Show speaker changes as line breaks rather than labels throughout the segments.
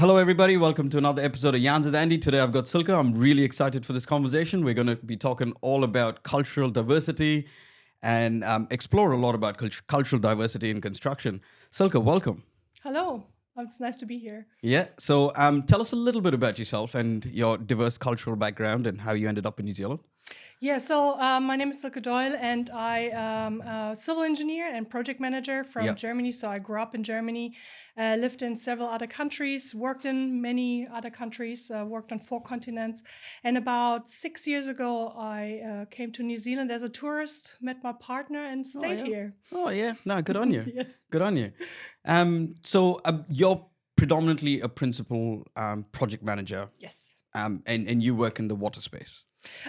Hello, everybody. Welcome to another episode of Yarns with Andy. Today, I've got Silke. I'm really excited for this conversation. We're going to be talking all about cultural diversity and explore a lot about cultural diversity in construction. Silke, welcome.
Hello, it's nice to be here.
Yeah. So, tell us a little bit about yourself and your diverse cultural background and how you ended up in New Zealand.
Yeah, so my name is Silke Deul, and I am a civil engineer and project manager from Germany. So I grew up in Germany, lived in several other countries, worked in many other countries, worked on 4 continents. And about 6 years ago, I came to New Zealand as a tourist, met my partner, and stayed here.
Oh, yeah. No, good on you.
Yes.
Good on you. So you're predominantly a principal project manager.
Yes.
And you work in the water space.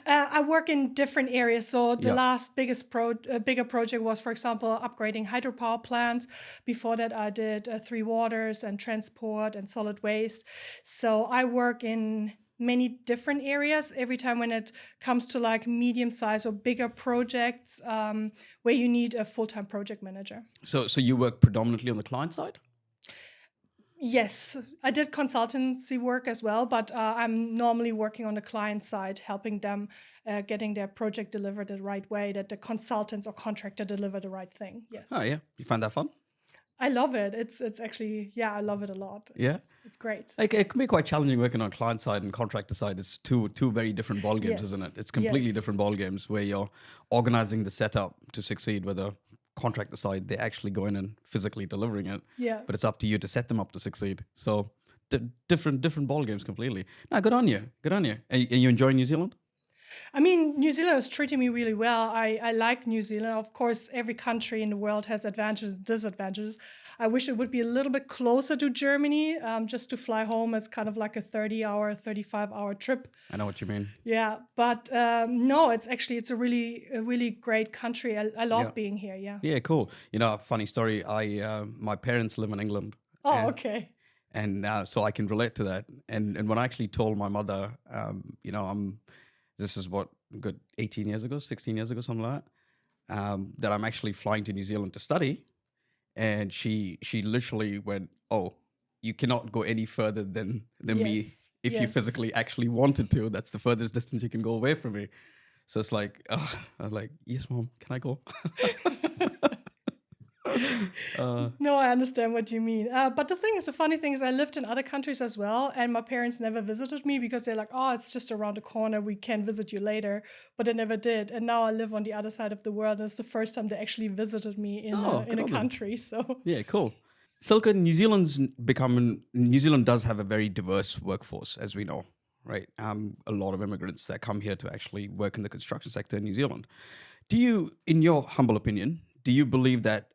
I work in different areas. So the last bigger project was, for example, upgrading hydropower plants. Before that, I did 3 waters and transport and solid waste. So I work in many different areas every time when it comes to like medium size or bigger projects where you need a full-time project manager.
So you work predominantly on the client side?
Yes, I did consultancy work as well, but I'm normally working on the client side, helping them getting their project delivered the right way, that the consultants or contractor deliver the right thing. Yes.
Oh, yeah. You find that fun?
I love it. It's actually, I love it a lot.
Yeah.
It's great.
Like, it can be quite challenging working on client side and contractor side. It's two very different ball games, isn't it? It's completely different ball games where you're organizing the setup to succeed, whether contractor side, they're actually going and physically delivering it.
Yeah.
But it's up to you to set them up to succeed. So different ball games completely. No, good on you. Good on you. Are you enjoying New Zealand?
I mean, New Zealand is treating me really well. I like New Zealand. Of course, every country in the world has advantages and disadvantages. I wish it would be a little bit closer to Germany. Just to fly home is kind of like a 30-hour, 35-hour trip.
I know what you mean.
Yeah, but no, it's a really great country. I love being here. Yeah.
Yeah, cool. You know, a funny story. My parents live in England.
Oh, okay.
And so I can relate to that. And when I actually told my mother, this is what, good 18 years ago, 16 years ago, something like that, that I'm actually flying to New Zealand to study. And she literally went, "Oh, you cannot go any further than me if you physically actually wanted to. That's the furthest distance you can go away from me." So it's like, I was like, "Yes, Mom, can I go?"
No, I understand what you mean. But the funny thing is I lived in other countries as well, and my parents never visited me because they're like, "Oh, it's just around the corner. We can visit you later." But they never did. And now I live on the other side of the world, and it's the first time they actually visited me in a country. So
yeah, cool. Silke, New Zealand does have a very diverse workforce, as we know, right? A lot of immigrants that come here to actually work in the construction sector in New Zealand. Do you, in your humble opinion, do you believe that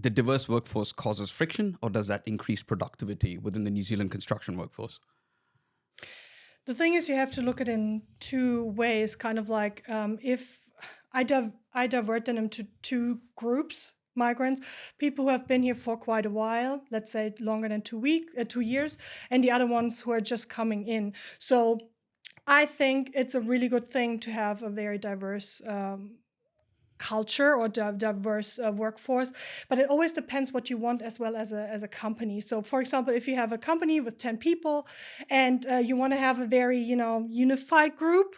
the diverse workforce causes friction, or does that increase productivity within the New Zealand construction workforce?
The thing is, you have to look at it in 2 ways. Kind of like if I divert them into 2 groups: migrants, people who have been here for quite a while, let's say longer than 2 years, and the other ones who are just coming in. So I think it's a really good thing to have a very diverse culture or diverse workforce, but it always depends what you want as well as a company. So for example, if you have a company with 10 people and you want to have a very unified group,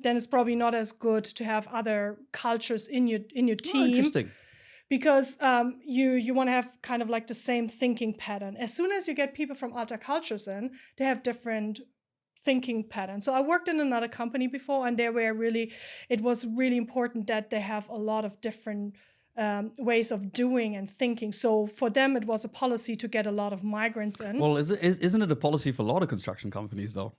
then it's probably not as good to have other cultures in your team.
Oh, interesting.
Because you want to have kind of like the same thinking pattern. As soon as you get people from other cultures in, they have different thinking pattern. So I worked in another company before, and it was really important that they have a lot of different ways of doing and thinking. So for them, it was a policy to get a lot of migrants in.
Well, isn't it a policy for a lot of construction companies, though?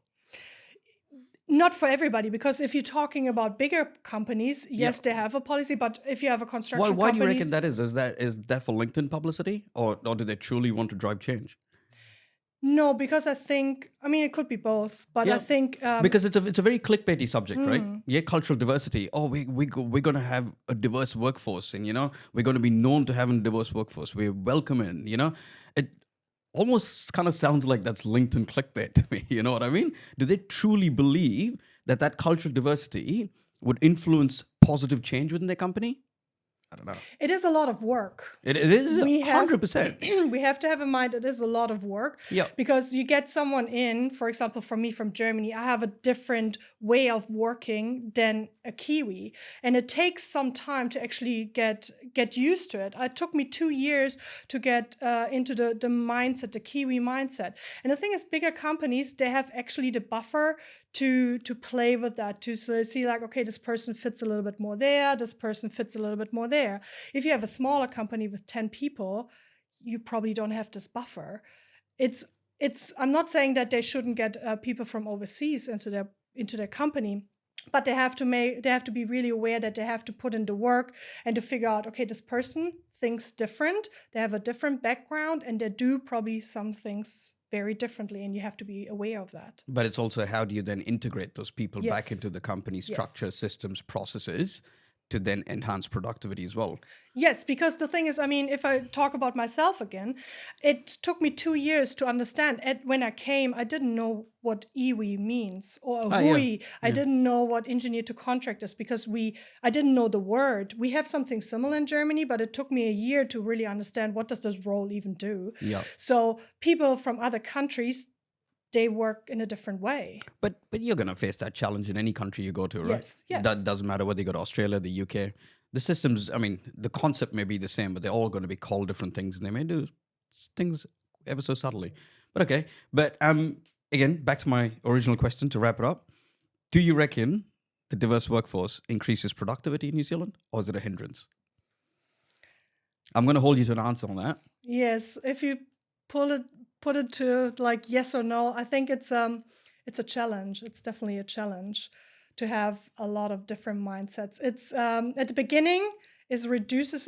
Not for everybody, because if you're talking about bigger companies, yes, they have a policy. But if you have a construction
why do you reckon that is? Is that for LinkedIn publicity, or do they truly want to drive change?
No, because I think, it could be both, but I think
because it's a very clickbaity subject, right? Yeah, cultural diversity. Oh, we're going to have a diverse workforce, and we're going to be known to having a diverse workforce. We're welcoming. It almost kind of sounds like that's LinkedIn clickbait to me. You know what I mean? Do they truly believe that cultural diversity would influence positive change within their company? I don't know.
It is a lot of work.
It is
We have
100%.
we have to have in mind it is a lot of work.
Yeah.
Because you get someone in, for example, for me from Germany, I have a different way of working than a Kiwi, and it takes some time to actually get used to it. It took me 2 years to get into the mindset, the Kiwi mindset. And the thing is, bigger companies, they have actually the buffer to play with that, to see like, okay, this person fits a little bit more there, this person fits a little bit more there. If you have a smaller company with 10 people, you probably don't have this buffer. It's I'm not saying that they shouldn't get people from overseas into their company, but they have to be really aware that they have to put in the work and to figure out, okay, this person thinks different, they have a different background, and they do probably some things very differently, and you have to be aware of that.
But it's also, how do you then integrate those people back
Yes.
into the company structure,
Yes.
systems, processes to then enhance productivity as well?
Yes, because the thing is, I mean, if I talk about myself again, it took me 2 years to understand. When I came, I didn't know what iwi means, or
Ah,
hui.
yeah.
I
Yeah.
didn't know what engineer to contract is, because I didn't know the word. We have something similar in Germany, but it took me a year to really understand what does this role even do.
Yeah.
So people from other countries, they work in a different way.
But you're gonna face that challenge in any country you go to, right?
Yes, yes.
That doesn't matter whether you go to Australia, the UK. The systems, I mean, the concept may be the same, but they're all going to be called different things, and they may do things ever so subtly. But okay. But again, back to my original question to wrap it up. Do you reckon the diverse workforce increases productivity in New Zealand, or is it a hindrance? I'm going to hold you to an answer on that.
Yes, if you put it to like yes or no, I think it's a challenge. It's definitely a challenge to have a lot of different mindsets. It's at the beginning, it reduces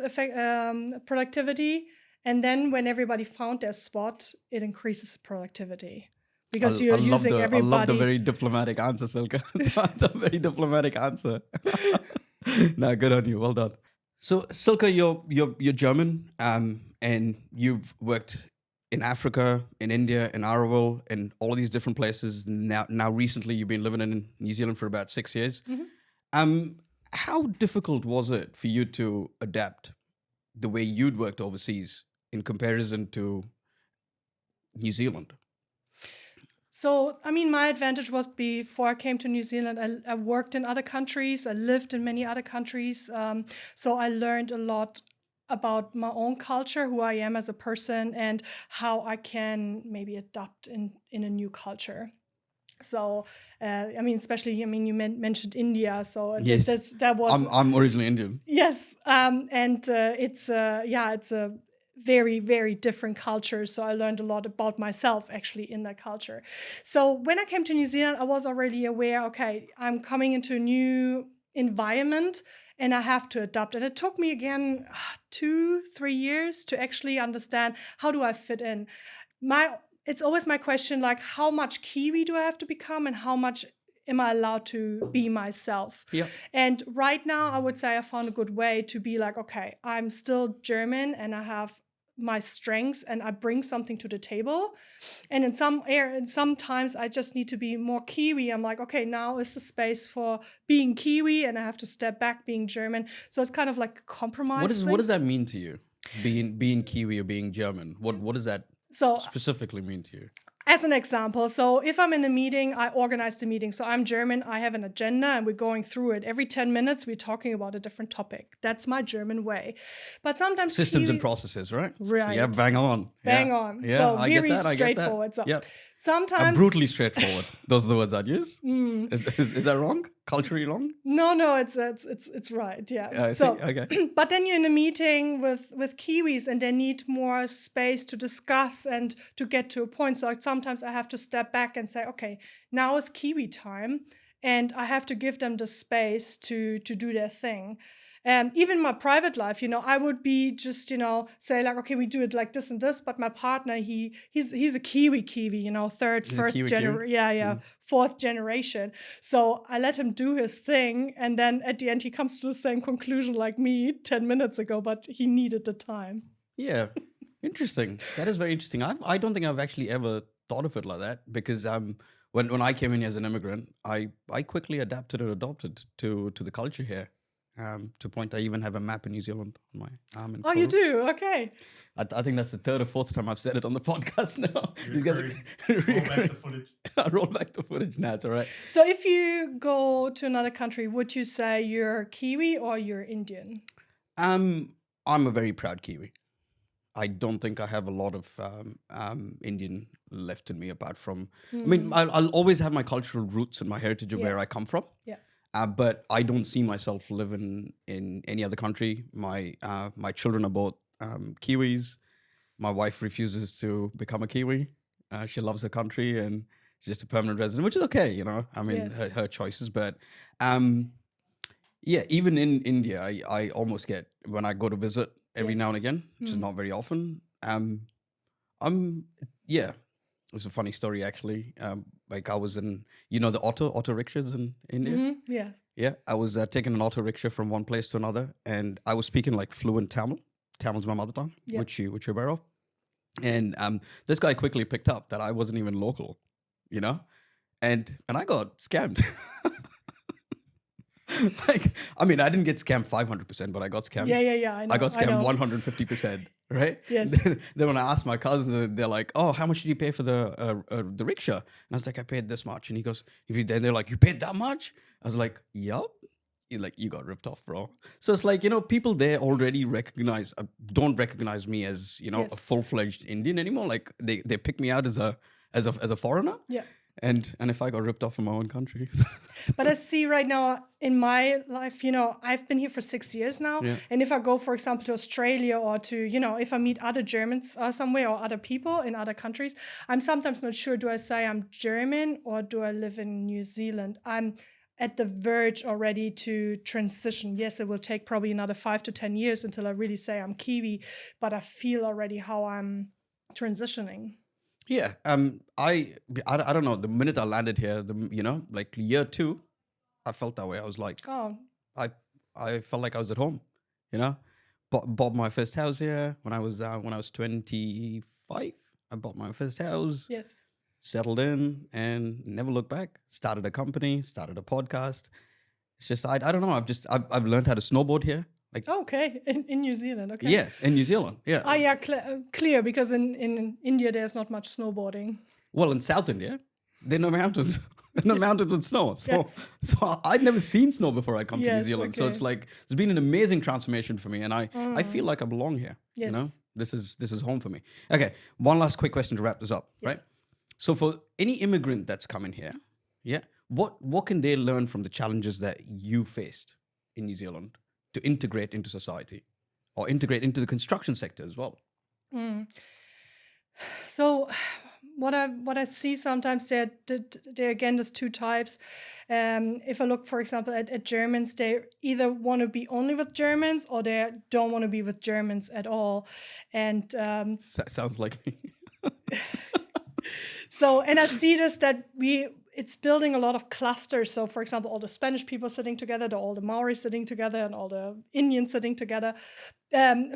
productivity, and then when everybody found their spot, it increases productivity because you're using everybody.
I love the very diplomatic answer, Silke. That's a very diplomatic answer. No, good on you. Well done. So, Silke, you're German, and you've worked in Africa, in India, in Araval, in all of these different places. Now recently, you've been living in New Zealand for about 6 years.
Mm-hmm.
How difficult was it for you to adapt the way you'd worked overseas in comparison to New Zealand?
So, I mean, my advantage was before I came to New Zealand, I worked in other countries, I lived in many other countries. So I learned a lot about my own culture, who I am as a person, and how I can maybe adapt in a new culture. So, I mean, especially, I mean, you mentioned India, so
Yes.
that was.
I'm originally Indian.
Yes, and it's a very, very different culture. So I learned a lot about myself actually in that culture. So when I came to New Zealand, I was already aware, okay, I'm coming into a new environment and I have to adapt. And it took me again 2-3 years to actually understand, how do I fit in? It's always my question, like, how much Kiwi do I have to become and how much am I allowed to be myself?
Yeah.
And right now, I would say I found a good way to be like, okay, I'm still German and I have my strengths and I bring something to the table. And in sometimes I just need to be more Kiwi. I'm like, okay, now is the space for being Kiwi and I have to step back being German. So it's kind of like a compromise.
What does that mean to you? Being Kiwi or being German? What does that specifically mean to you?
As an example, so if I'm in a meeting, I organize the meeting. So I'm German, I have an agenda and we're going through it. Every 10 minutes, we're talking about a different topic. That's my German way. But sometimes
systems and processes, right?
Right.
Yeah, bang on.
Bang on.
Yeah,
so
I get
very
that.
straightforward. So
yeah.
sometimes
brutally straightforward. Those are the words I'd use. Is that wrong? Culturally wrong?
No, it's right. Yeah.
Okay.
But then you're in a meeting with Kiwis and they need more space to discuss and to get to a point. So sometimes I have to step back and say, okay, now is Kiwi time, and I have to give them the space to do their thing. Even my private life, I would be just, say like, okay, we do it like this and this, but my partner, he's a Kiwi, fourth generation. So I let him do his thing. And then at the end, he comes to the same conclusion like me 10 minutes ago, but he needed the time.
Yeah. Interesting. That is very interesting. I don't think I've actually ever thought of it like that, because when I came in as an immigrant, I quickly adapted and adopted to the culture here. To point, I even have a map in New Zealand on my arm and
Oh, you
photo.
do? Okay.
I think that's the third or fourth time I've said it on the podcast now. These guys
Roll back the footage.
roll back the footage. Nah, it's all right.
So if you go to another country, would you say you're Kiwi or you're Indian?
I'm a very proud Kiwi. I don't think I have a lot of Indian left in me, apart from. I mean, I'll always have my cultural roots and my heritage of
Yeah.
where I come from.
Yeah.
But I don't see myself living in any other country. My children are both Kiwis. My wife refuses to become a Kiwi. She loves the country and she's just a permanent resident, which is okay, you know. I mean,
Yes.
her choices. But yeah, even in India, I almost get, when I go to visit every
Yes.
now and again, which is not very often. Yeah, it's a funny story actually. Like I was in, you know, the auto rickshaws in India.
Yeah.
Yeah, I was taking an auto rickshaw from one place to another, and I was speaking like fluent Tamil. Tamil's my mother tongue,
Yeah.
which you're aware of. And this guy quickly picked up that I wasn't even local, you know, and I got scammed. Like, I mean, I didn't get scammed 500%, but I got scammed.
Yeah. I know.
I got
I
scammed
know.
150%, right?
Yes.
Then when I asked my cousins, they're like, "Oh, how much did you pay for the rickshaw?" And I was like, "I paid this much." And he goes, then they're like, "You paid that much?" I was like, "Yup." Like, you got ripped off, bro. So it's like, you know, people there already don't recognize me as, you know, a
Yes.
full-fledged Indian anymore. Like they pick me out as a foreigner.
Yeah.
And if I got ripped off from my own country.
But I see right now in my life, you know, I've been here for 6 years now.
Yeah.
And if I go, for example, to Australia or to, you know, if I meet other Germans somewhere or other people in other countries, I'm sometimes not sure, do I say I'm German or do I live in New Zealand? I'm at the verge already to transition. Yes, it will take probably another 5 to 10 years until I really say I'm Kiwi, but I feel already how I'm transitioning.
Yeah, I don't know. The minute I landed here, you know, like year 2, I felt that way. I was like,
Oh,
I felt like I was at home, you know. Bought my first house here when I was 25. I bought my first house,
yes.
settled in, and never looked back. Started a company, started a podcast. It's just I don't know. I've learned how to snowboard here. Like,
Okay, in New Zealand. Okay.
yeah, in New Zealand. Yeah.
Ah, yeah, clear, because in India there's not much snowboarding.
Well, in South India, there are no mountains. No mountains with snow. So,
Yes.
so I'd never seen snow before I come to New
Yes,
Zealand. So
okay.
it's like it's been an amazing transformation for me, and I feel like I belong here. You know,
Yes.
this is home for me. Okay, one last quick question to wrap this up,
Yes.
right? So for any immigrant that's coming here, yeah, what can they learn from the challenges that you faced in New Zealand to integrate into society, or integrate into the construction sector as well?
So what I see sometimes there again, there's two types. If I look, for example, at Germans, they either want to be only with Germans or they don't want to be with Germans at all. And
Sounds like me.
so, and I see this that it's building a lot of clusters. So, for example, all the Spanish people sitting together, all the Maoris sitting together, and all the Indians sitting together.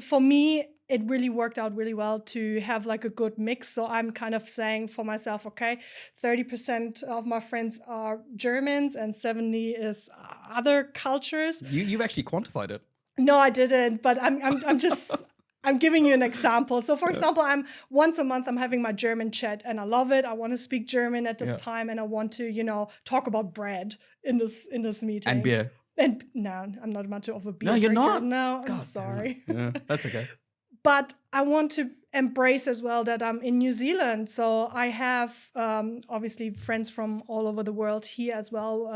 For me, it really worked out really well to have like a good mix. So I'm kind of saying for myself, okay, 30% of my friends are Germans and 70 is other cultures.
You've actually quantified it.
No, I didn't, but I'm just I'm giving you an example. So for example, once a month I'm having my German chat and I love it. I want to speak German at this time and I want to, you know, talk about bread in this meeting.
And beer.
And no, I'm not much of a beer
No, you're
drinker.
not?
No, I'm
God damn it.
sorry.
Yeah, that's okay.
But I want to embrace as well that I'm in New Zealand. So I have obviously friends from all over the world here as well.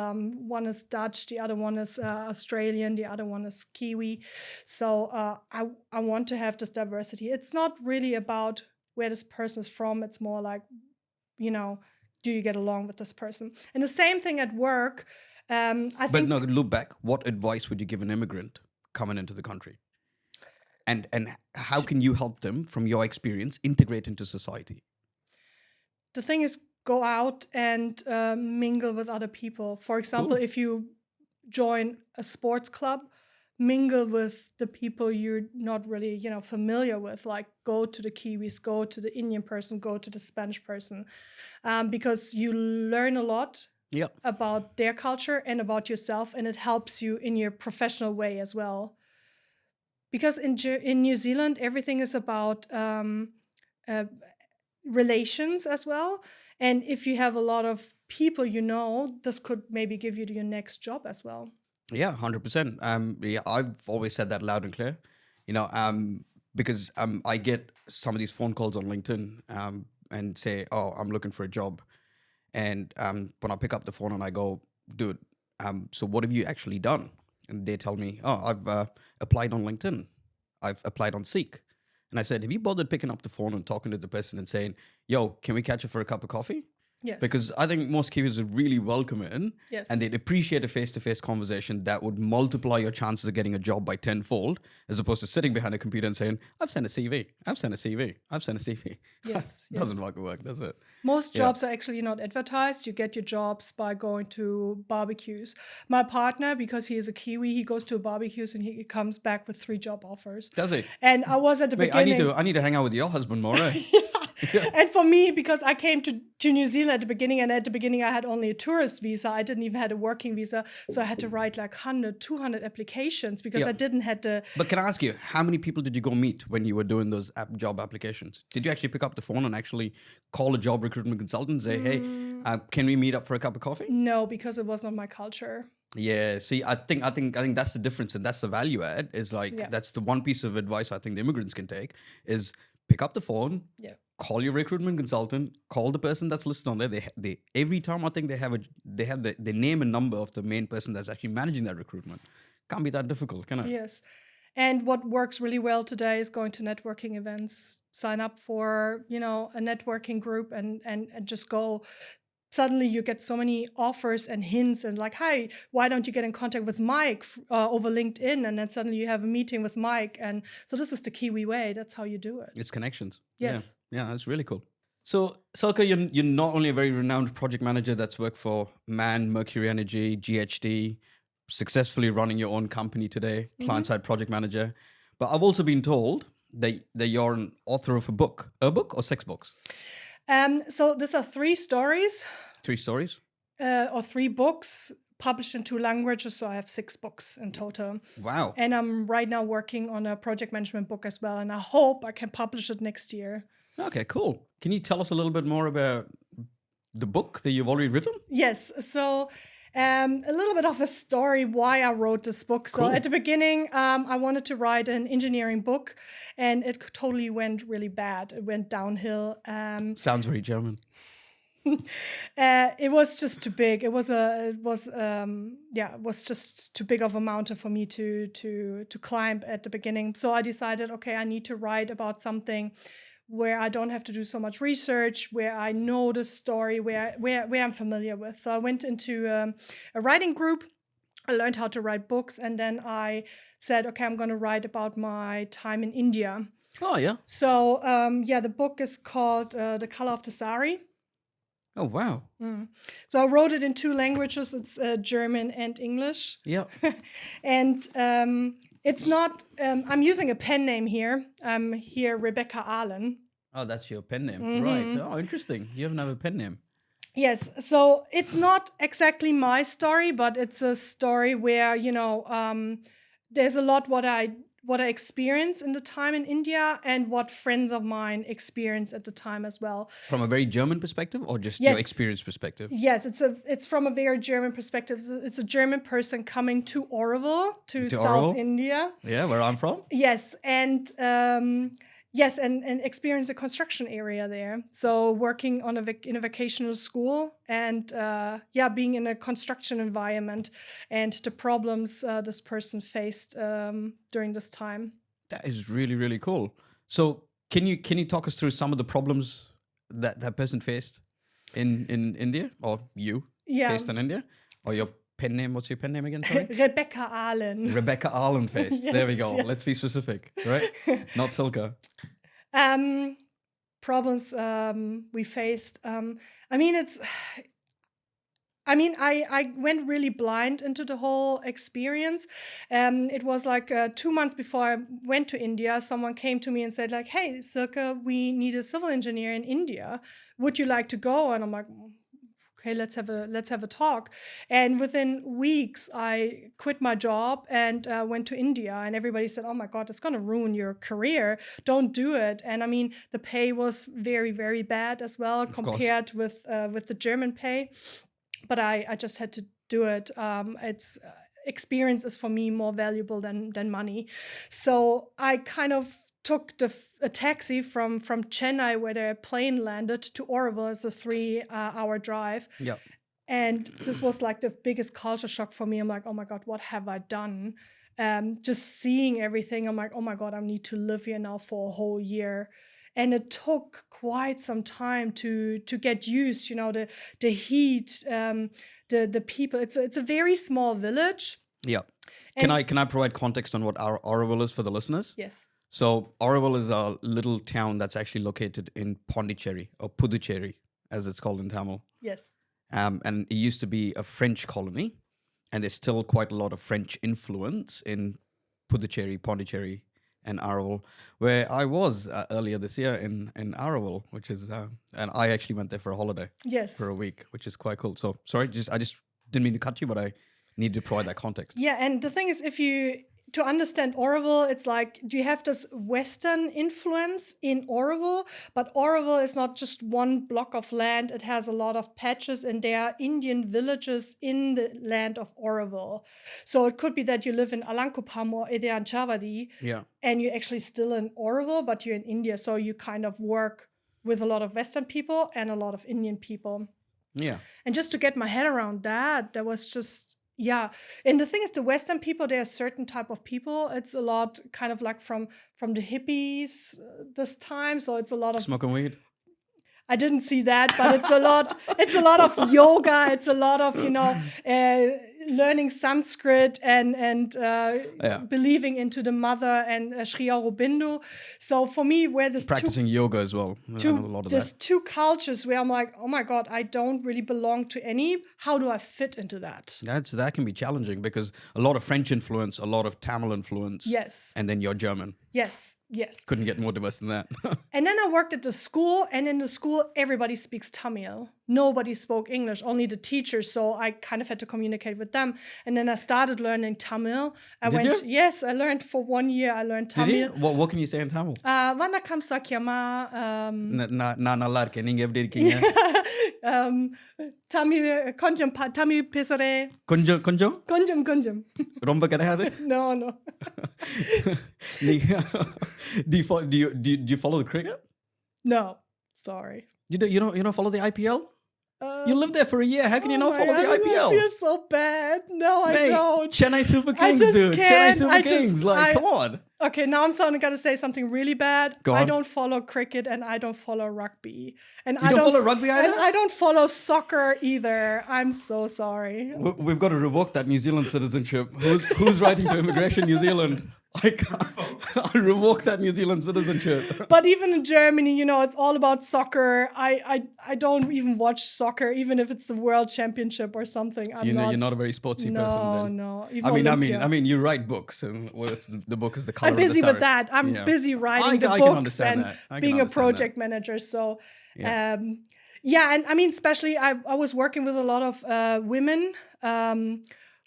One is Dutch, the other one is Australian, the other one is Kiwi. So I want to have this diversity. It's not really about where this person is from. It's more like, you know, do you get along with this person? And the same thing at work.
But no, look back. What advice would you give an immigrant coming into the country? And how can you help them, from your experience, integrate into society?
The thing is, go out and mingle with other people. For example,
Cool.
if you join a sports club, mingle with the people you're not really, you know, familiar with. Like, go to the Kiwis, go to the Indian person, go to the Spanish person, because you learn a lot
Yeah.
about their culture and about yourself, and it helps you in your professional way as well. Because in New Zealand, everything is about uh, relations as well. And if you have a lot of people, this could maybe give you your next job as well.
Yeah, 100%. Yeah, I've always said that loud and clear. You know, because I get some of these phone calls on LinkedIn, and say, "Oh, I'm looking for a job," and when I pick up the phone and I go, "Dude, so what have you actually done?" And they tell me, "Oh, I've applied on LinkedIn. I've applied on Seek." And I said, "Have you bothered picking up the phone and talking to the person and saying, 'Yo, can we catch up for a cup of coffee?'"
Yes.
Because I think most Kiwis would really welcome it,
Yes.
and they'd appreciate a face-to-face conversation that would multiply your chances of getting a job by tenfold, as opposed to sitting behind a computer and saying, "I've sent a CV, I've sent a CV, I've sent a CV."
Yes.
Doesn't fucking work, does it?
Most
Yeah.
jobs are actually not advertised. You get your jobs by going to barbecues. My partner, because he is a Kiwi, he goes to barbecues and he comes back with 3 job offers.
Does he?
And I was at the
Mate,
beginning.
I need to hang out with your husband more, right?
Yeah. And for me, because I came to New Zealand at the beginning, and at the beginning I had only a tourist visa. I didn't even have a working visa. So I had to write like 100, 200 applications because
Yeah.
I didn't have the...
But can I ask you, how many people did you go meet when you were doing those job applications? Did you actually pick up the phone and actually call a job recruitment consultant and say, "Hey, can we meet up for a cup of coffee?"
No, because it was not my culture.
Yeah, see, I think that's the difference, and that's the value add. Is like
Yeah.
that's the one piece of advice I think the immigrants can take is pick up the phone,
Yeah.
call your recruitment consultant, call the person that's listed on there. They every time I think they have the name and number of the main person that's actually managing that recruitment. Can't be that difficult, can it?
Yes. And what works really well today is going to networking events, sign up for, a networking group and just go. Suddenly you get so many offers and hints and like, "Hi, why don't you get in contact with Mike over LinkedIn?" And then suddenly you have a meeting with Mike. And so this is the Kiwi way. That's how you do it.
It's connections.
Yes.
Yeah, that's really cool. So, Silke, you're not only a very renowned project manager that's worked for MAN, Mercury Energy, GHD, successfully running your own company today, client-side project manager, but I've also been told that you're an author of a book or 6 books?
So these are 3 stories
3 stories?
or 3 books published in 2 languages. So I have 6 books in total.
Wow.
And I'm right now working on a project management book as well. And I hope I can publish it next year.
Okay, cool. Can you tell us a little bit more about the book that you've already written?
Yes. So a little bit of a story why I wrote this book. So
Cool.
at the beginning, I wanted to write an engineering book, and it totally went really bad. It went downhill.
Sounds very German.
It was just too big. It was just too big of a mountain for me to climb at the beginning. So I decided, okay, I need to write about something where I don't have to do so much research, where I know the story, where I'm familiar with. So I went into a writing group. I learned how to write books, and then I said, okay, I'm going to write about my time in India.
Oh, yeah.
So the book is called The Color of the Sari.
Oh, wow.
So I wrote it in 2 languages. It's German and English.
Yeah.
And it's not, I'm using a pen name here. I'm here, Rebecca Allen.
Oh, that's your pen name. Right. Oh, interesting. You have another pen name.
Yes. So it's not exactly my story, but it's a story where, there's a lot what I experienced in the time in India and what friends of mine experienced at the time as well.
From a very German perspective or just
Yes.
your experience perspective?
Yes, it's from a very German perspective. It's a German person coming to Oroville, to South
Oroville?
India.
Yeah, where I'm from.
Yes, and and experience a construction area there. So working on in a vocational school and being in a construction environment and the problems this person faced during this time.
That is really, really cool. So can you talk us through some of the problems that person faced in India, or you faced in India, or your pen name? What's your pen name again? Sorry.
Rebecca Allen.
Rebecca Allen faced.
Yes,
there we go.
yes.
Let's be specific, right? Not Silke.
Problems we faced. I went really blind into the whole experience. It was like 2 months before I went to India, someone came to me and said like, "Hey, Silke, we need a civil engineer in India. Would you like to go?" And I'm like, okay, let's have a talk. And within weeks, I quit my job and went to India. And everybody said, "Oh my God, it's going to ruin your career. Don't do it." And I mean, the pay was very, very bad as well compared with the German pay. But I just had to do it. It's experience is for me more valuable than money. So I kind of took a taxi from Chennai, where the plane landed, to Oroville. It's a 3-hour drive.
Yeah.
And this was like the biggest culture shock for me. I'm like, oh my God, what have I done? Just seeing everything, I'm like, oh my God, I need to live here now for a whole year. And it took quite some time to get used, the heat, the people. It's a very small village.
Yeah. Can I provide context on what our Oroville is for the listeners?
Yes.
So Oroville is a little town that's actually located in Pondicherry, or Puducherry, as it's called in Tamil.
Yes.
And it used to be a French colony, and there's still quite a lot of French influence in Puducherry, Pondicherry, and Oroville, where I was earlier this year in Oroville, which is, and I actually went there for a holiday.
Yes.
For a week, which is quite cool. So sorry, I just didn't mean to cut you, but I needed to provide that context.
Yeah, and the thing is, to understand Oroville, it's like, do you have this Western influence in Oroville? But Oroville is not just one block of land. It has a lot of patches, and there are Indian villages in the land of Oroville. So it could be that you live in Alankupam or Ideanchavadi, and you're actually still in Oroville, but you're in India. So you kind of work with a lot of Western people and a lot of Indian people.
Yeah.
And just to get my head around that was just... Yeah. And the thing is, the Western people, they're a certain type of people. It's a lot kind of like from the hippies this time. So it's a lot of
smoking weed.
I didn't see that, but it's a lot of yoga. It's a lot of, learning Sanskrit and believing into the mother and Sri Aurobindo. So for me, where this
practicing yoga as well.
There's two cultures where I'm like, oh my God, I don't really belong to any. How do I fit into that?
That can be challenging, because a lot of French influence, a lot of Tamil influence.
Yes.
And then you're German.
Yes.
Couldn't get more diverse than that.
And then I worked at the school, and in the school, everybody speaks Tamil. Nobody spoke English, only the teachers. So I kind of had to communicate with them. And then I started learning Tamil. Yes, I learned for 1 year. I learned Tamil.
Did you? What can you say in Tamil?
Vanakkam sakyama.
நான் நல்லா இருக்கேன். நீங்க எப்படி இருக்கீங்க?
Tamil பேசுறேன். கொஞ்சம்.
ரொம்ப கிடையாது?
No.
Do you follow the cricket?
No, sorry.
You don't follow the IPL? You lived there for a year. How can you not follow the IPL?
I feel so bad. No, I don't.
Chennai Super Kings, dude. Chennai Super Kings. Come on.
Okay, now I'm going to say something really bad.
Go on.
I don't follow cricket, and I don't follow rugby. And
you don't follow rugby either?
And I don't follow soccer either. I'm so sorry.
We've got to revoke that New Zealand citizenship. Who's writing to Immigration New Zealand? I revoke that New Zealand citizenship.
But even in Germany, it's all about soccer. I don't even watch soccer, even if it's the World Championship or something.
So you're not a very sportsy person then.
No.
I mean, you write books, and the book is the color.
I'm busy with that. I'm busy writing the books and being a project manager. So, and I mean, especially I was working with a lot of women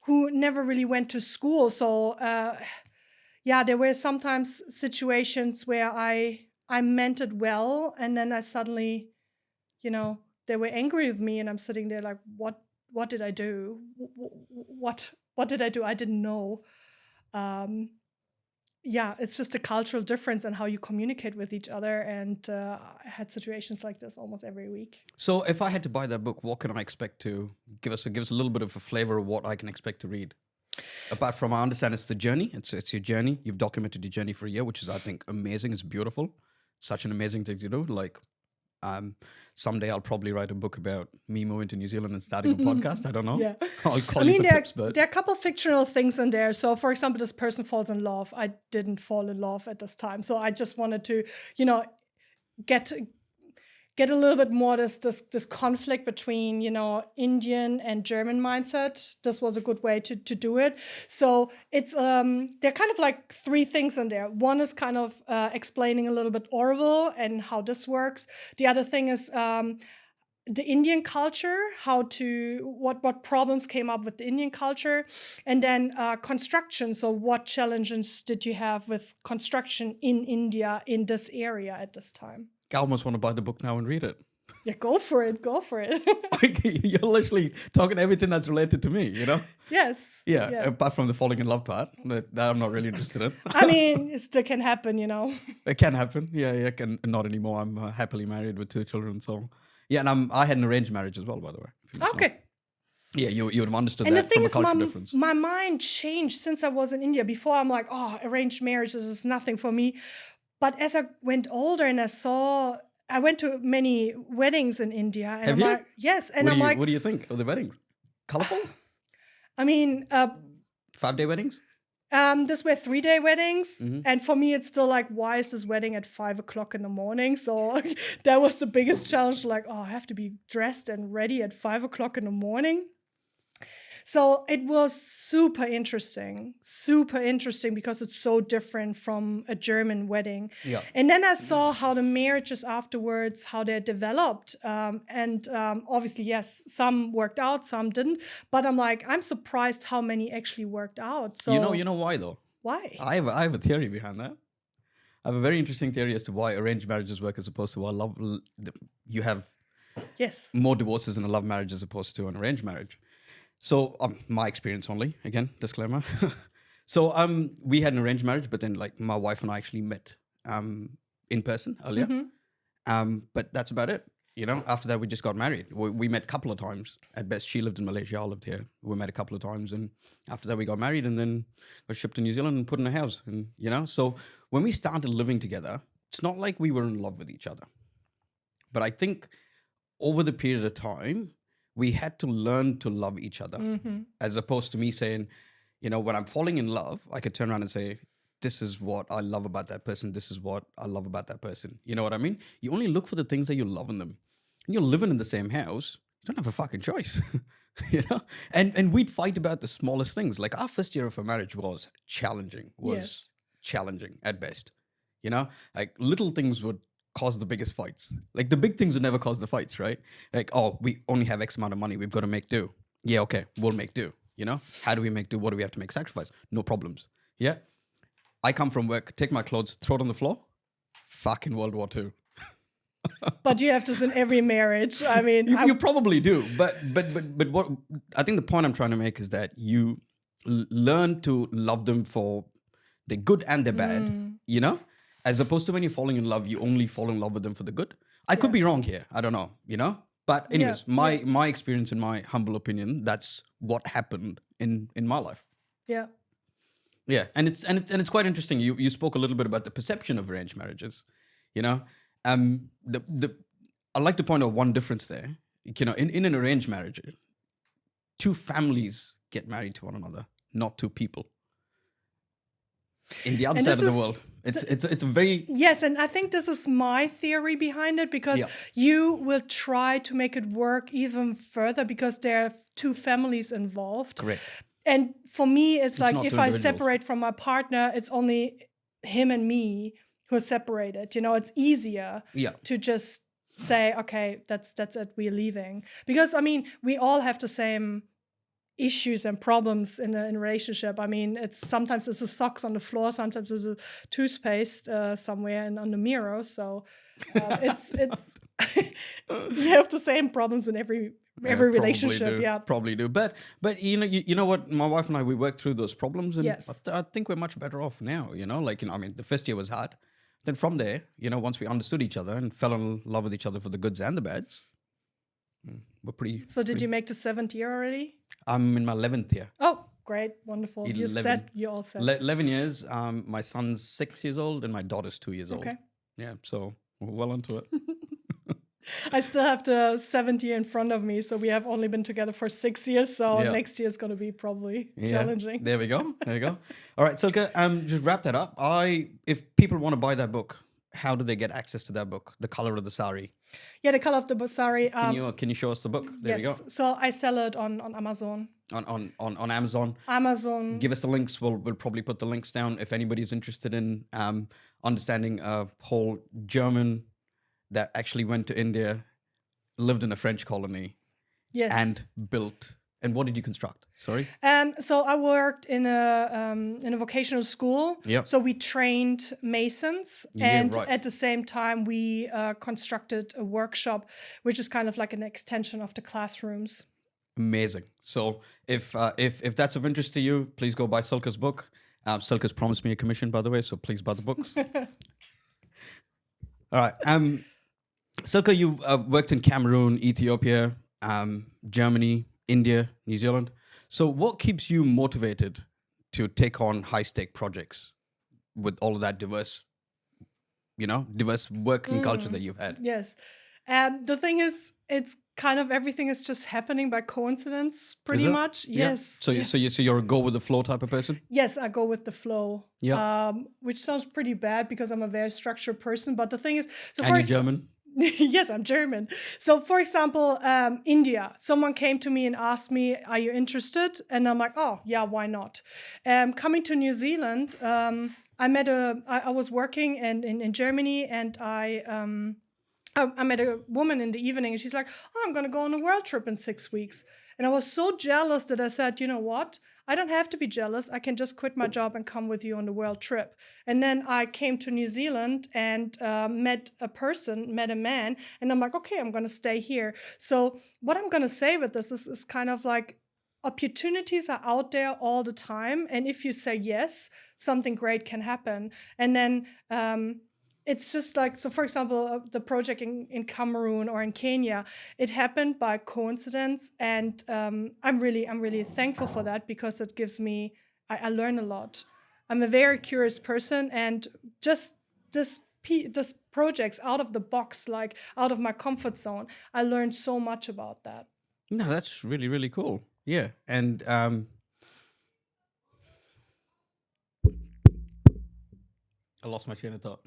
who never really went to school. So, there were sometimes situations where I meant it well, and then I suddenly, they were angry with me, and I'm sitting there like, what did I do? What did I do? I didn't know. It's just a cultural difference in how you communicate with each other, and I had situations like this almost every week.
So if I had to buy that book, what can I expect to give us a little bit of a flavor of what I can expect to read? Apart from, I understand it's the journey. It's your journey. You've documented your journey for a year, which is, I think, amazing. It's beautiful. Such an amazing thing to do. Like, someday I'll probably write a book about me moving to New Zealand and starting a podcast. I don't know.
Yeah.
I'll call you for tips, but
there are a couple of fictional things in there. So, for example, this person falls in love. I didn't fall in love at this time. So I just wanted to, get a little bit more this conflict between, Indian and German mindset. This was a good way to do it. So it's there are kind of like three things in there. One is kind of explaining a little bit Orville and how this works. The other thing is the Indian culture, what problems came up with the Indian culture, and then construction. So what challenges did you have with construction in India in this area at this time?
I almost want to buy the book now and read it.
Yeah, go for it. Go for it.
Like, you're literally talking everything that's related to me, you know?
Yes.
Yeah, apart from the falling in love part, that I'm not really interested in.
I mean, it still can happen, you know.
It can happen. Yeah, not anymore. I'm happily married with 2 children. So, yeah, and I had an arranged marriage as well, by the way. if you didn't know.
Okay.
Yeah, you would have understood
And the
that
thing
from a
is,
culture difference.
my mind changed since I was in India. Before, I'm like, oh, arranged marriages is nothing for me. But as I went older and I went to many weddings in India. And
Have
I'm
you?
like, yes. And
What
I'm
do you
like,
What do you think of the wedding? Colorful?
I mean,
5-day weddings?
this were 3-day weddings.
Mhm.
And for me, it's still like, why is this wedding at 5 o'clock in the morning? So that was the biggest challenge. Like, oh, I have to be dressed and ready at 5 o'clock in the morning. So it was super interesting because it's so different from a German wedding.
Yeah.
And then I saw how the marriages afterwards, how they developed. And obviously, yes, some worked out, some didn't. But I'm like, I'm surprised how many actually worked out. So
You know why though?
why?
I have a theory behind that. I have a very interesting theory as to why arranged marriages work as opposed to why you have
Yes.
more divorces in a love marriage as opposed to an arranged marriage. So, my experience only, again, disclaimer. So, we had an arranged marriage, but then like my wife and I actually met in person earlier. But that's about it. You know, after that, we just got married. We met a couple of times. At best, she lived in Malaysia, I lived here. We met a couple of times. And after that, we got married and then got shipped to New Zealand and put in a house. And, you know, so when we started living together, it's not like we were in love with each other. But I think over the period of time, we had to learn to love each other, as opposed to me saying, you know, when I'm falling in love, I could turn around and say, this is what I love about that person. This is what I love about that person. You know what I mean? You only look for the things that you love in them. And you're living in the same house, you don't have a fucking choice. You know? And we'd fight about the smallest things. Like our first year of our marriage was challenging,
Yes.
challenging at best. You know? Like little things would cause the biggest fights. Like the big things would never cause the fights, right? Like, oh, we only have X amount of money. We've got to make do. Yeah, okay, we'll make do. You know? How do we make do? What do we have to make sacrifice? No problems. Yeah? I come from work, take my clothes, throw it on the floor. Fucking World War II.
But you have this in every marriage. I mean,
You probably do, but what I think the point I'm trying to make is that you learn to love them for the good and the bad, you know, as opposed to when you're falling in love, you only fall in love with them for the good. I could be wrong here, I don't know, you know, but anyways, my experience, in my humble opinion, that's what happened in my life.
yeah.
Yeah, and it's quite interesting. You spoke a little bit about the perception of arranged marriages, you know. I'd like to point out one difference there. You know, in an arranged marriage, 2 families get married to one another, not 2 people. In the other
And
side
this
of the
is
world, it's a very
Yes, and I think this is my theory behind it because
Yeah.
you will try to make it work even further because there are 2 families involved.
correct.
And for me, it's like
not
if
2
I
individuals.
separate from my partner, it's only him and me who are separated. You know, it's easier
Yeah,
to just say, okay, that's it, we're leaving. Because I mean, we all have the same issues and problems in a relationship. I mean, sometimes it's the socks on the floor, sometimes it's a toothpaste somewhere on the mirror. So it's you have the same problems in every relationship. Yeah.
probably do. But you know what? My wife and I, we worked through those problems, and
Yes.
I think we're much better off now. You know, like I mean, the first year was hard. Then from there, you know, once we understood each other and fell in love with each other for the goods and the bads, we're pretty.
So did you make the 7th year already?
I'm in my 11th year.
Oh, great, wonderful. You
11.
all said.
11 years. My son's 6 years old and my daughter's 2 years old.
Okay.
Yeah, so we're well into it.
I still have the 7th year in front of me, so we have only been together for 6 years. So
Yeah.
next year is going to be probably
Yeah,
challenging.
There we go. There you go. All right, Silke, just wrap that up. If people want to buy that book, how do they get access to that book? The Color of the Sari.
Yeah, the color of the sari.
Can you show us the book? There
yes.
we go.
So I sell it on Amazon.
On Amazon.
Amazon.
Give us the links. We'll probably put the links down if anybody's interested in understanding a whole German that actually went to India, lived in a French colony
Yes.
and built. And what did you construct? Sorry.
So I worked in a vocational school.
Yep.
So we trained masons,
Yeah,
and
right.
at the same time we constructed a workshop, which is kind of like an extension of the classrooms.
Amazing. So if that's of interest to you, please go buy Silke's book. Silke's promised me a commission, by the way, so please buy the books. All right. Silke, you've worked in Cameroon, Ethiopia, Germany, India, New Zealand. So what keeps you motivated to take on high-stake projects with all of that diverse working culture that you've had?
Yes. The thing is, it's kind of everything is just happening by coincidence, pretty
Is it?
much.
Yeah.
Yes.
So you're a go with the flow type of person?
Yes, I go with the flow.
Yeah.
Which sounds pretty bad because I'm a very structured person. But the thing is, so
And you're German?
Yes, I'm German. So, for example, India. Someone came to me and asked me, "Are you interested?" And I'm like, "Oh, yeah, why not?" Coming to New Zealand, I was working in Germany, and I met a woman in the evening, and she's like, "Oh, I'm going to go on a world trip in 6 weeks." And I was so jealous that I said, "You know what? I don't have to be jealous. I can just quit my job and come with you on the world trip." And then I came to New Zealand and met a man, and I'm like, "Okay, I'm going to stay here." So what I'm going to say with this is kind of like, opportunities are out there all the time. And if you say yes, something great can happen. And then it's just like, so for example, the project in Cameroon or in Kenya, it happened by coincidence. And I'm really thankful for that, because it gives me, I learn a lot. I'm a very curious person, and just this projects out of the box, like out of my comfort zone, I learned so much about that.
No, that's really, really cool. Yeah. And I lost my train of thought.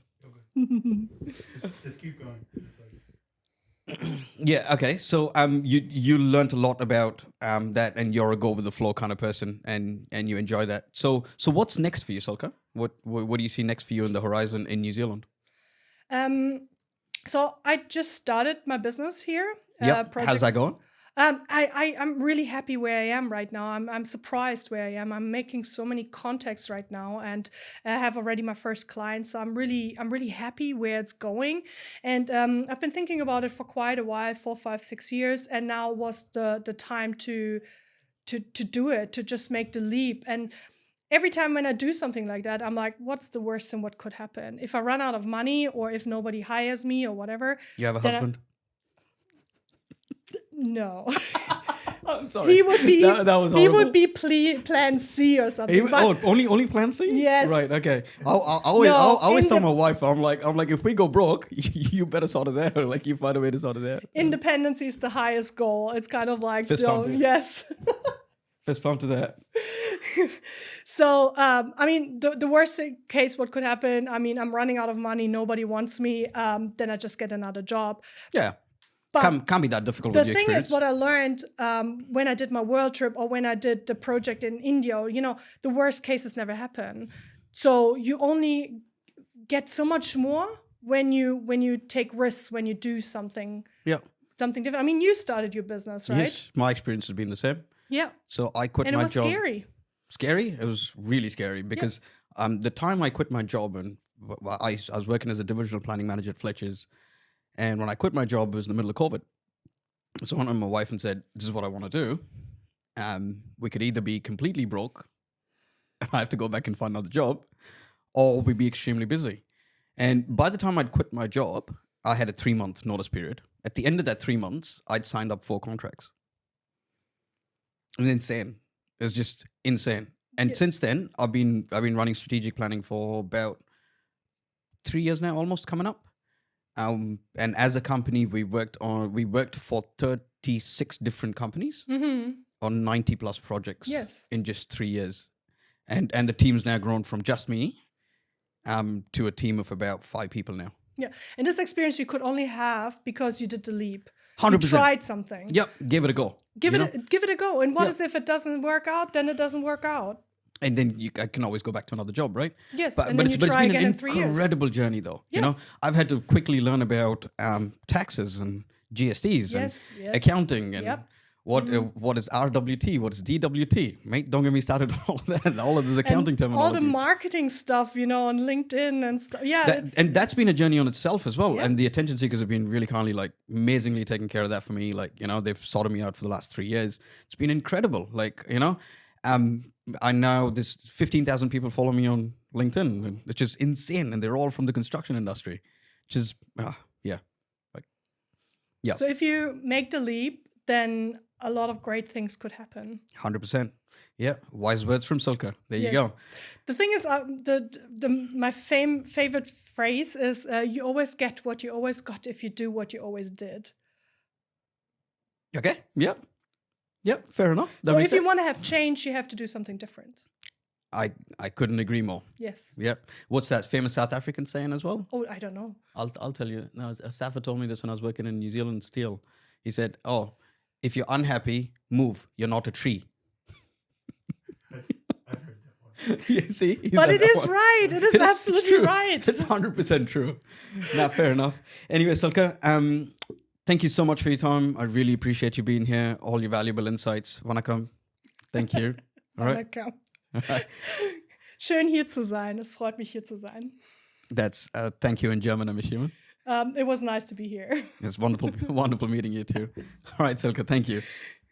Just keep going.
Yeah. Okay. So you learned a lot about that, and you're a go with the flow kind of person, and you enjoy that. So what's next for you, Silke? What do you see next for you in the horizon in New Zealand?
So I just started my business here.
Yeah. How's that going?
I'm really happy where I am right now. I'm surprised where I am. I'm making so many contacts right now, and I have already my first client. So I'm really happy where it's going. And I've been thinking about it for quite a while, 4, 5, 6 years, and now was the time to do it, to just make the leap. And every time when I do something like that, I'm like, what's the worst thing what could happen? If I run out of money, or if nobody hires me, or whatever.
You have a husband?
No.
I'm sorry.
He would be
that was horrible.
he would be plan C or something.
Only plan C?
Yes.
Right. Okay. I always tell my wife, I'm like, if we go broke, you better sort it out. Like, you find a way to sort it out.
Independency is the highest goal. It's kind of like,
Fist bump, yeah.
yes.
Fist bump to that.
So, I mean, the worst case, what could happen? I mean, I'm running out of money. Nobody wants me. Then I just get another job.
Yeah.
But
can't be that difficult
the
with your
thing
experience.
is, what I learned when I did my world trip, or when I did the project in India, the worst cases never happen. So you only get so much more when you take risks, when you do something different. I mean, you started your business, right?
Yes, my experience has been the same.
Yeah.
So I quit
And
my
it was
job.
scary.
Scary? It was really scary, because the time I quit my job, and I was working as a divisional planning manager at Fletcher's. And when I quit my job, it was in the middle of COVID. So I went to my wife and said, "This is what I want to do. We could either be completely broke, and I have to go back and find another job, or we'd be extremely busy." And by the time I'd quit my job, I had a 3-month notice period. At the end of that 3 months, I'd signed up 4 contracts. It was insane. It was just insane. And since then, I've been running strategic planning for about 3 years now, almost coming up. And as a company, we worked for 36 different companies on 90 plus projects in just 3 years. And the team's now grown from just me to a team of about 5 people now.
Yeah. And this experience you could only have because you did the leap.
100%.
You tried something.
Yep. Give it a go.
Give it a go. And what is if it doesn't work out? Then it doesn't work out.
And then I can always go back to another job, right?
Yes,
but
and then
it's
you
been
try
an
again in 3 years.
incredible journey, though.
Yes.
I've had to quickly learn about taxes and GSTs and
Yes, yes.
accounting and
Yep.
what is RWT, what is DWT. Mate, don't get me started on all of that, all of this accounting
And
terminologies.
all the marketing stuff, on LinkedIn and stuff. Yeah,
And that's been a journey on itself as well.
Yeah.
And the attention seekers have been really kindly, like, amazingly taking care of that for me. Like, they've sorted me out for the last 3 years. It's been incredible. Like, I now there's 15,000 people follow me on LinkedIn, which is insane, and they're all from the construction industry, which is yeah.
So if you make the leap, then a lot of great things could happen.
100%. Yeah, wise words from Silke. There you
Yes.
go.
The thing is, my favorite phrase is, "You always get what you always got if you do what you always did."
Okay. Yeah. Fair enough. That
So
makes
if you
sense.
want to have change, you have to do something different.
I couldn't agree more.
Yes.
Yeah. What's that famous South African saying as well?
Oh, I don't know.
I'll tell you. No, Safa told me this when I was working in New Zealand Steel. He said, "Oh, if you're unhappy, move. You're not a tree."
I've heard that one.
You see? He
But
said
it
that
is
one.
right. It is
It's
absolutely
true.
right.
It's 100% true. Nah, fair enough. Anyway, Silke, thank you so much for your time. I really appreciate you being here. All your valuable insights. Vanakkam. Thank you. All right.
Danke.
All right.
Schön hier zu sein. Es freut mich hier zu sein.
That's thank you in German, I'm assuming.
It was nice to be here.
It's wonderful, wonderful meeting you too. All right, Silke, thank you.